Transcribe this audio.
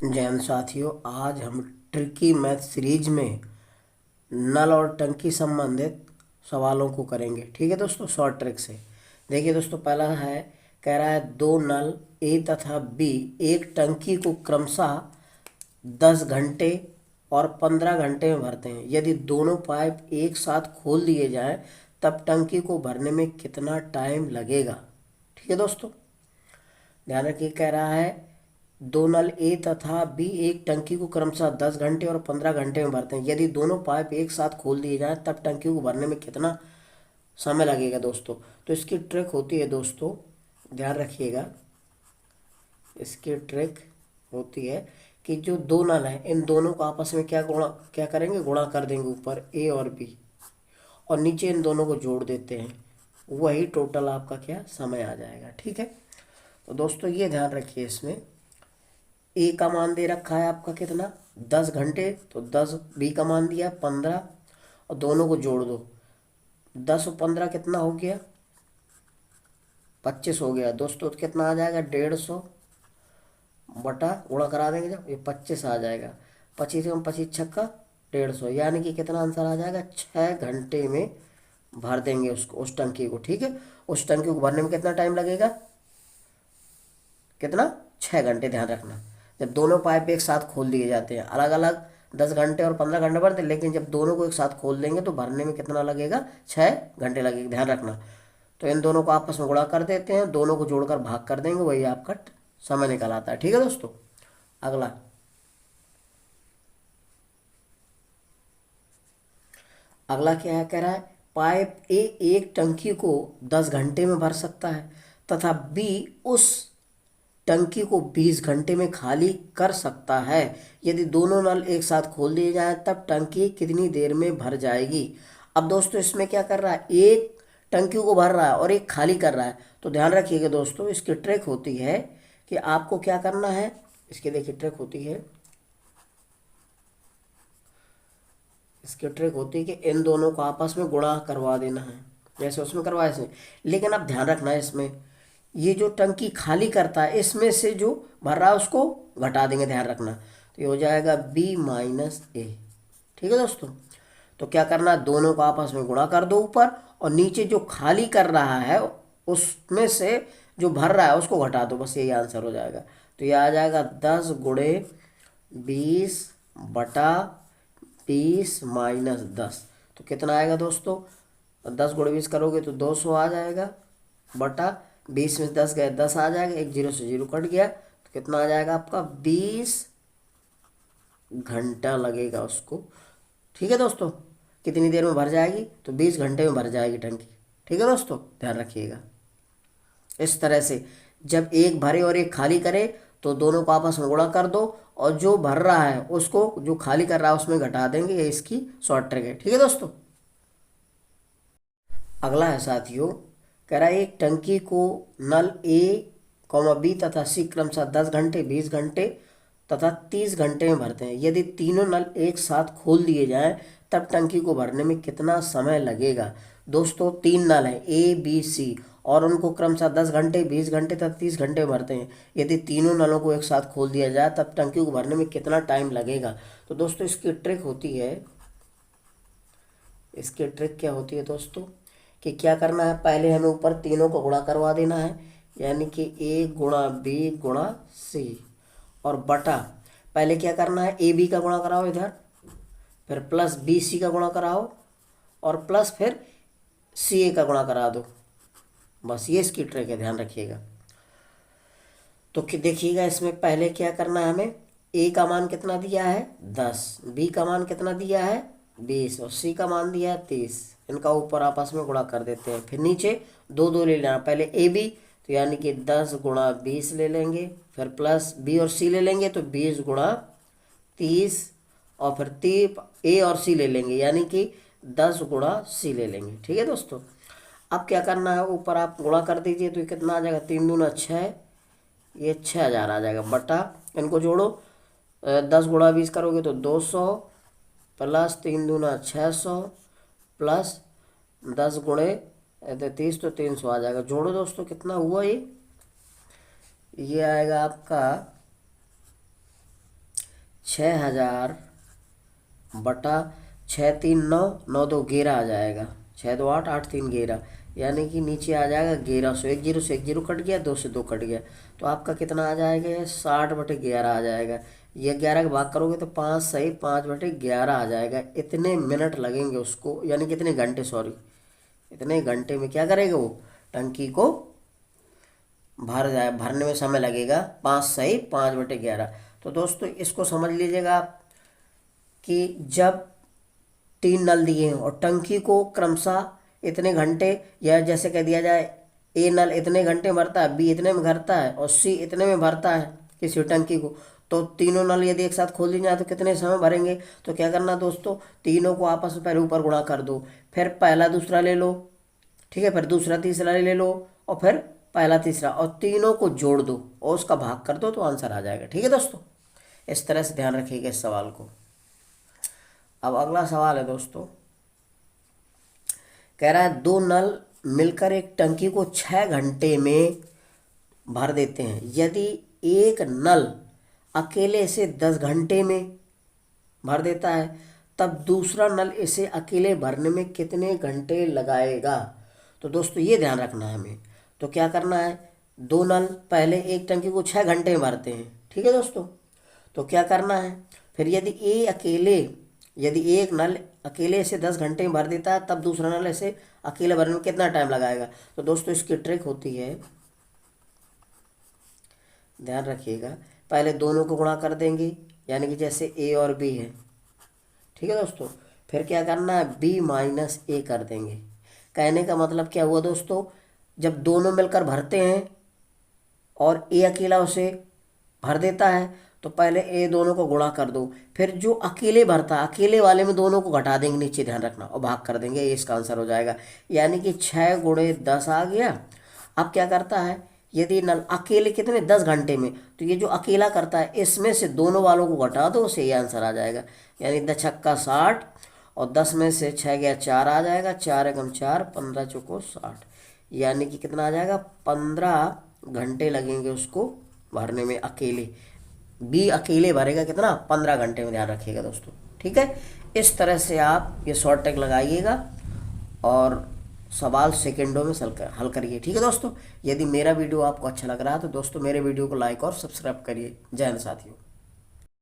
जय हिंद साथियों। आज हम ट्रिकी मैथ सीरीज में नल और टंकी संबंधित सवालों को करेंगे। ठीक है दोस्तों, शॉर्ट ट्रिक से। देखिए दोस्तों, पहला है, कह रहा है दो नल ए तथा बी एक टंकी को क्रमशः 10 घंटे और 15 घंटे में भरते हैं। यदि दोनों पाइप एक साथ खोल दिए जाएं तब टंकी को भरने में कितना टाइम लगेगा। ठीक है दोस्तों, ध्यान रखिए। कह रहा है दो नल ए तथा बी एक टंकी को क्रमशः 10 घंटे और 15 घंटे में भरते हैं। यदि दोनों पाइप एक साथ खोल दिए जाएं तब टंकी को भरने में कितना समय लगेगा दोस्तों। तो इसकी ट्रिक होती है दोस्तों, ध्यान रखिएगा। इसकी ट्रिक होती है कि जो दो नल हैं इन दोनों को आपस में क्या करेंगे, गुणा कर देंगे। ऊपर ए और बी और नीचे इन दोनों को जोड़ देते हैं, वही टोटल आपका क्या समय आ जाएगा। ठीक है, तो दोस्तों ये ध्यान रखिए। इसमें ए का मान दे रखा है आपका कितना, 10 घंटे, तो 10, बी का मान दिया 15 और दोनों को जोड़ दो। 10 और 15 कितना हो गया, 25 हो गया दोस्तों। तो कितना आ जाएगा, 150 बटा, गुणा करा देंगे जब, ये 25 आ जाएगा। 25 में 25 छक्का 150, यानी कि कितना आंसर आ जाएगा, 6 घंटे में भर देंगे उसको, उस टंकी को। ठीक है, उस टंकी को भरने में कितना टाइम लगेगा, कितना, 6 घंटे। ध्यान रखना, जब दोनों पाइप एक साथ खोल दिए जाते हैं, अलग अलग 10 घंटे और 15 घंटे भरते हैं, लेकिन जब दोनों को एक साथ खोल देंगे तो भरने में कितना लगेगा, 6 घंटे लगेगा। ध्यान रखना। तो इन दोनों को आपस में गुणा कर देते हैं, दोनों को जोड़कर भाग कर देंगे, वही आपका समय निकल आता है। ठीक है दोस्तों, अगला। अगला क्या है, कह रहा है पाइप ए एक टंकी को 10 घंटे में भर सकता है तथा बी उस टंकी को 20 घंटे में खाली कर सकता है। यदि दोनों नल एक साथ खोल दिए जाएं तब टंकी कितनी देर में भर जाएगी। अब दोस्तों इसमें क्या कर रहा है, एक टंकी को भर रहा है और एक खाली कर रहा है। तो ध्यान रखिएगा दोस्तों, इसकी ट्रिक होती है कि आपको क्या करना है। इसकी देखिए ट्रिक होती है, इसकी ट्रिक होती है कि इन दोनों को आपस में गुणा करवा देना है, जैसे उसमें करवाया इसमें। लेकिन अब ध्यान रखना है, इसमें ये जो टंकी खाली करता है इसमें से जो भर रहा है उसको घटा देंगे। ध्यान रखना, तो ये हो जाएगा बी माइनस ए। ठीक है दोस्तों, तो क्या करना है, दोनों को आपस में गुणा कर दो ऊपर, और नीचे जो खाली कर रहा है उसमें से जो भर रहा है उसको घटा दो, बस यही आंसर हो जाएगा। तो ये आ जाएगा 10 × 20 बटा 20 - 10। तो कितना आएगा दोस्तों, 10 × 20 करोगे तो 200 आ जाएगा, बटा 20 में 10 गए 10 आ जाएगा, एक जीरो से जीरो कट गया, तो कितना आ जाएगा आपका, 20 घंटा लगेगा उसको। ठीक है दोस्तों, कितनी देर में भर जाएगी, तो 20 घंटे में भर जाएगी टंकी। ठीक है दोस्तों, ध्यान रखिएगा। इस तरह से जब एक भरे और एक खाली करे तो दोनों को आपस में गुणा कर दो, और जो भर रहा है उसको जो खाली कर रहा है उसमें घटा देंगे। ये इसकी शॉर्ट ट्रिक है। ठीक है दोस्तों, अगला है साथियों, कह रहा है एक टंकी को नल ए कॉमा बी तथा सी क्रमशः 10 घंटे, 20 घंटे तथा 30 घंटे में भरते हैं। यदि तीनों नल एक साथ खोल दिए जाएं तब टंकी को भरने में कितना समय लगेगा। दोस्तों तीन नल हैं ए बी सी, और उनको क्रमशः 10 घंटे, 20 घंटे तथा 30 घंटे में भरते हैं। यदि तीनों नलों को एक साथ खोल दिया जाए तब टंकी को भरने में कितना टाइम लगेगा। तो दोस्तों इसकी ट्रिक होती है, इसकी ट्रिक क्या होती है दोस्तों, कि क्या करना है, पहले हमें ऊपर तीनों को गुणा करवा देना है, यानी कि ए गुणा बी गुणा सी, और बटा, पहले क्या करना है, ए बी का गुणा कराओ इधर, फिर प्लस बी सी का गुणा कराओ, और प्लस फिर सी ए का गुणा करा दो। बस ये इसकी ट्रिक है, ध्यान रखिएगा। तो देखिएगा इसमें पहले क्या करना है, हमें ए का मान कितना दिया है 10, बी का मान कितना दिया है 20, और सी का मान दिया है 30। इनका ऊपर आपस में गुणा कर देते हैं, फिर नीचे दो दो ले लेना, पहले ए बी, तो यानी कि 10 × 20 ले लेंगे, फिर प्लस बी और सी ले लेंगे तो 20 × 30, और फिर ए और सी ले लेंगे, यानी कि 10 × C ले लेंगे। ठीक है दोस्तों, अब क्या करना है, ऊपर आप गुणा कर दीजिए, तो ये कितना आ जाएगा, 3 × 2 = 6, ये 6,000 आ जाएगा, बटा, इनको जोड़ो, 10 × 20 करोगे तो 200, प्लस 3 × 2 = 600, प्लस 10 × 30 तो 300 आ जाएगा। जोड़ो दोस्तों, कितना हुआ ये आएगा आपका 6000 बटा 6 3 9, 9 2 11 आ जाएगा। 6 2 8, 8 3 11, यानी कि नीचे आ जाएगा 1100। 1 0 कट गया, 2 से 2 कट गया, तो आपका कितना आ जाएगा? ये 60/11 आ जाएगा। ये 11 का भाग करोगे तो 5 सही 5/11 आ जाएगा। इतने मिनट लगेंगे उसको, यानी कि इतने घंटे, सॉरी, इतने घंटे में क्या करेगा वो? टंकी को भरने में समय लगेगा 5 सही 5/11। तो दोस्तों इसको समझ लीजिएगा आप कि जब 3 नल दिए हैं और टंकी को क्रमशः इतने घंटे, या जैसे कह दिया जाए ए नल इतने घंटे भरता है, बी इतने में भरता है और सी इतने में भरता है किसी टंकी को, तो तीनों नल यदि एक साथ खोल दी जाए तो कितने समय भरेंगे? तो क्या करना दोस्तों, तीनों को आपस में पहले ऊपर गुणा कर दो, फिर पहला दूसरा ले लो, ठीक है, फिर दूसरा तीसरा ले लो, और फिर पहला तीसरा, और तीनों को जोड़ दो और उसका भाग कर दो तो आंसर आ जाएगा। ठीक है दोस्तों, इस तरह से ध्यान रखिएगा इस सवाल को। अब अगला सवाल है दोस्तों, कह रहा है 2 नल मिलकर एक टंकी को 6 घंटे में भर देते हैं। यदि एक नल अकेले इसे 10 घंटे में भर देता है, तब दूसरा नल इसे अकेले भरने में कितने घंटे लगाएगा? तो दोस्तों ये ध्यान रखना है हमें। तो क्या करना है, 2 नल पहले एक टंकी को 6 घंटे में भरते हैं, ठीक है दोस्तों। तो क्या करना है, फिर यदि एक नल अकेले इसे 10 घंटे में भर देता है, तब दूसरा नल इसे अकेले भरने में कितना टाइम लगाएगा? तो दोस्तों इसकी ट्रिक होती है, ध्यान रखिएगा, पहले दोनों को गुणा कर देंगे, यानी कि जैसे ए और बी है, ठीक है दोस्तों। फिर क्या करना है, बी माइनस ए कर देंगे। कहने का मतलब क्या हुआ दोस्तों, जब दोनों मिलकर भरते हैं और ए अकेला उसे भर देता है, तो पहले ए दोनों को गुणा कर दो, फिर जो अकेले भरता है अकेले वाले में दोनों को घटा देंगे नीचे, ध्यान रखना, और भाग कर देंगे, ये इसका आंसर हो जाएगा। यानी कि 6 × 10 आ गया। अब क्या करता है, यदि नल अकेले कितने 10 घंटे में, तो ये जो अकेला करता है इसमें से दोनों वालों को घटा दो, उसे ये आंसर आ जाएगा। यानी 10 × 6 = 60, और 10 में से 6 गया 4 आ जाएगा, 4 × 4 15 × 4 60, यानी कि कितना आ जाएगा, 15 घंटे लगेंगे उसको भरने में अकेले। बी अकेले भरेगा कितना, 15 घंटे में, ध्यान रखिएगा दोस्तों। ठीक है, इस तरह से आप ये शॉर्ट ट्रिक लगाइएगा और सवाल सेकंडों में हल करिए। ठीक है दोस्तों, यदि मेरा वीडियो आपको अच्छा लग रहा है तो दोस्तों मेरे वीडियो को लाइक और सब्सक्राइब करिए। जय हिंद साथियों।